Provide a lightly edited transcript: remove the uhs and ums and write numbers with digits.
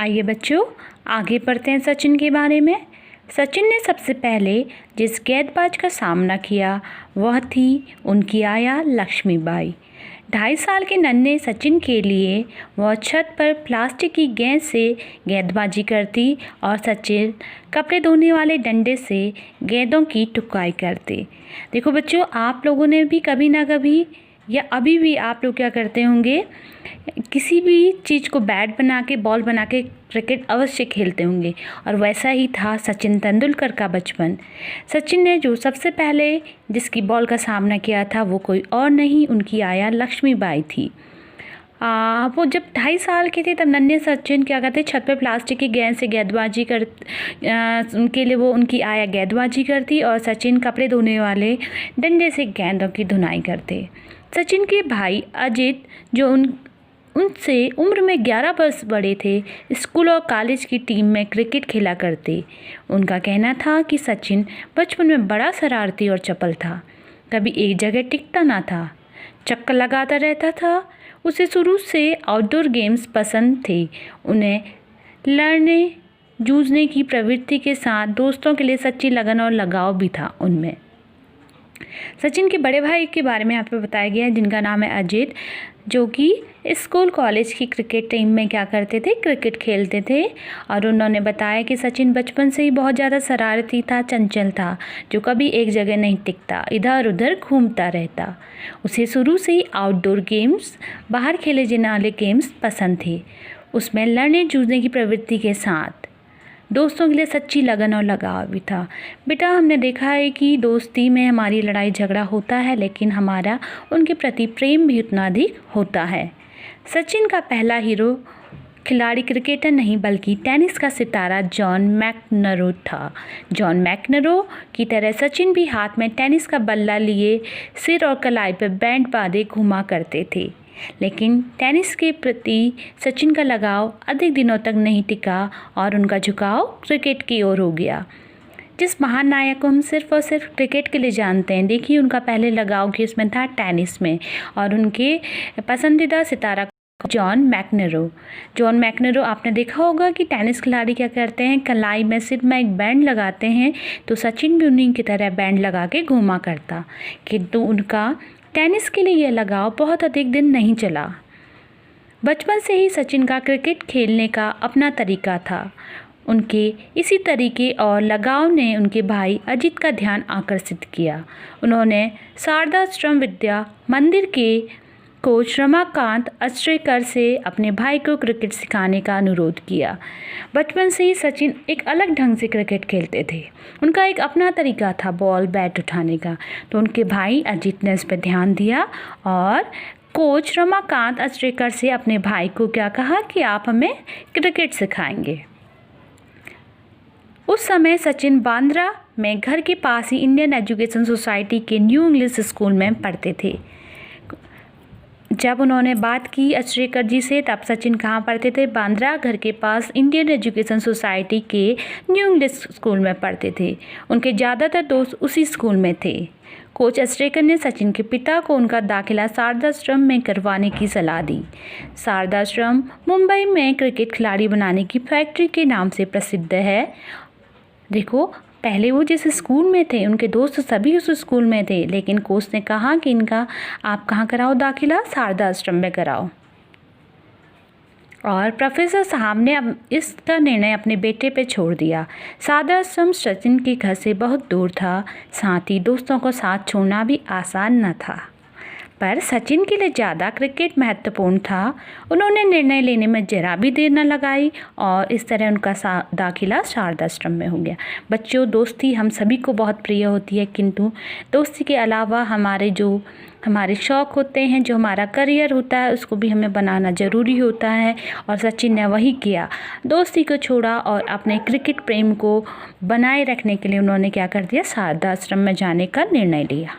आइए बच्चों, आगे बढ़ते हैं सचिन के बारे में। सचिन ने सबसे पहले जिस गेंदबाज का सामना किया वह थी उनकी आया लक्ष्मीबाई। 2.5 साल के नन्हे सचिन के लिए वह छत पर प्लास्टिक की गेंद से गेंदबाजी करती और सचिन कपड़े धोने वाले डंडे से गेंदों की टुकाई करते। देखो बच्चों, आप लोगों ने भी कभी ना कभी या अभी भी आप लोग क्या करते होंगे, किसी भी चीज़ को बैट बना के बॉल बना के क्रिकेट अवश्य खेलते होंगे। और वैसा ही था सचिन तेंदुलकर का बचपन। सचिन ने जो सबसे पहले जिसकी बॉल का सामना किया था वो कोई और नहीं, उनकी आया लक्ष्मीबाई थी। वो जब 2.5 साल के थे तब नन्हे सचिन क्या करते, छत पर प्लास्टिक की गेंद से गेंदबाजी कर उनके लिए वो उनकी आया गेंदबाजी करती और सचिन कपड़े धोने वाले डंडे से गेंदों की धुनाई करते। सचिन के भाई अजित जो उनसे उम्र में 11 वर्ष बड़े थे, स्कूल और कॉलेज की टीम में क्रिकेट खेला करते। उनका कहना था कि सचिन बचपन में बड़ा शरारती और चपल था, कभी एक जगह टिकता ना था, चक्कर लगाता रहता था। उसे शुरू से आउटडोर गेम्स पसंद थे। उन्हें लड़ने जूझने की प्रवृत्ति के साथ दोस्तों के लिए सच्ची लगन और लगाव भी था उनमें। सचिन के बड़े भाई के बारे में यहाँ पे बताया गया है जिनका नाम है अजित, जो कि स्कूल कॉलेज की क्रिकेट टीम में क्या करते थे, क्रिकेट खेलते थे। और उन्होंने बताया कि सचिन बचपन से ही बहुत ज़्यादा शरारती था, चंचल था, जो कभी एक जगह नहीं टिकता, इधर उधर घूमता रहता। उसे शुरू से ही आउटडोर गेम्स, बाहर खेले जाने वाले गेम्स पसंद थे। उसमें लड़ने जूझने की प्रवृत्ति के साथ दोस्तों के लिए सच्ची लगन और लगाव भी था। बेटा, हमने देखा है कि दोस्ती में हमारी लड़ाई झगड़ा होता है, लेकिन हमारा उनके प्रति प्रेम भी उतना अधिक होता है। सचिन का पहला हीरो खिलाड़ी क्रिकेटर नहीं बल्कि टेनिस का सितारा जॉन मैकनरो था। जॉन मैकनरो की तरह सचिन भी हाथ में टेनिस का बल्ला लिए सिर और कलाई पर बैंड बांधे घुमा करते थे। लेकिन टेनिस के प्रति सचिन का लगाव अधिक दिनों तक नहीं टिका और उनका झुकाव क्रिकेट की ओर हो गया। जिस महान नायक को हम सिर्फ और सिर्फ क्रिकेट के लिए जानते हैं, देखिए उनका पहले लगाव किसमें था, टेनिस में। और उनके पसंदीदा सितारा जॉन मैकनरो। जॉन मैकनरो आपने देखा होगा कि टेनिस खिलाड़ी क्या करते हैं, कलाई में सिर में एक बैंड लगाते हैं, तो सचिन भी उन्हीं की तरह बैंड लगा के घूमा करता। किंतु उनका टेनिस के लिए यह लगाव बहुत अधिक दिन नहीं चला। बचपन से ही सचिन का क्रिकेट खेलने का अपना तरीका था। उनके इसी तरीके और लगाव ने उनके भाई अजित का ध्यान आकर्षित किया। उन्होंने शारदाश्रम विद्या मंदिर के कोच रमाकांत अचरेकर से अपने भाई को क्रिकेट सिखाने का अनुरोध किया। बचपन से ही सचिन एक अलग ढंग से क्रिकेट खेलते थे। उनका एक अपना तरीका था बॉल बैट उठाने का, तो उनके भाई अजित ने इस पर ध्यान दिया और कोच रमाकांत अचरेकर से अपने भाई को क्या कहा कि आप हमें क्रिकेट सिखाएंगे। उस समय सचिन बांद्रा में घर के पास ही इंडियन एजुकेशन सोसाइटी के न्यू इंग्लिश स्कूल में पढ़ते थे। जब उन्होंने बात की अचरेकर जी से, तब सचिन कहाँ पढ़ते थे, बांद्रा घर के पास इंडियन एजुकेशन सोसाइटी के न्यू इंग्लिश स्कूल में पढ़ते थे। उनके ज़्यादातर दोस्त उसी स्कूल में थे। कोच अचरेकर ने सचिन के पिता को उनका दाखिला शारदाश्रम में करवाने की सलाह दी। शारदाश्रम मुंबई में क्रिकेट खिलाड़ी बनाने की फैक्ट्री के नाम से प्रसिद्ध है। देखो, पहले वो जिस स्कूल में थे उनके दोस्त सभी उस स्कूल में थे, लेकिन कोच ने कहा कि इनका आप कहाँ कराओ दाखिला, शारदाश्रम में कराओ। और प्रोफेसर साहब ने अब इसका निर्णय अपने बेटे पे छोड़ दिया। शारदाश्रम सचिन के घर से बहुत दूर था, साथ ही दोस्तों को साथ छोड़ना भी आसान न था। पर सचिन के लिए ज़्यादा क्रिकेट महत्वपूर्ण था। उन्होंने निर्णय लेने में जरा भी देर न लगाई और इस तरह उनका दाखिला शारदाश्रम में हो गया। बच्चों, दोस्ती हम सभी को बहुत प्रिय होती है, किंतु दोस्ती के अलावा हमारे शौक़ होते हैं, जो हमारा करियर होता है, उसको भी हमें बनाना ज़रूरी होता है। और सचिन ने वही किया, दोस्ती को छोड़ा और अपने क्रिकेट प्रेम को बनाए रखने के लिए उन्होंने क्या कर दिया, शारदाश्रम में जाने का निर्णय लिया।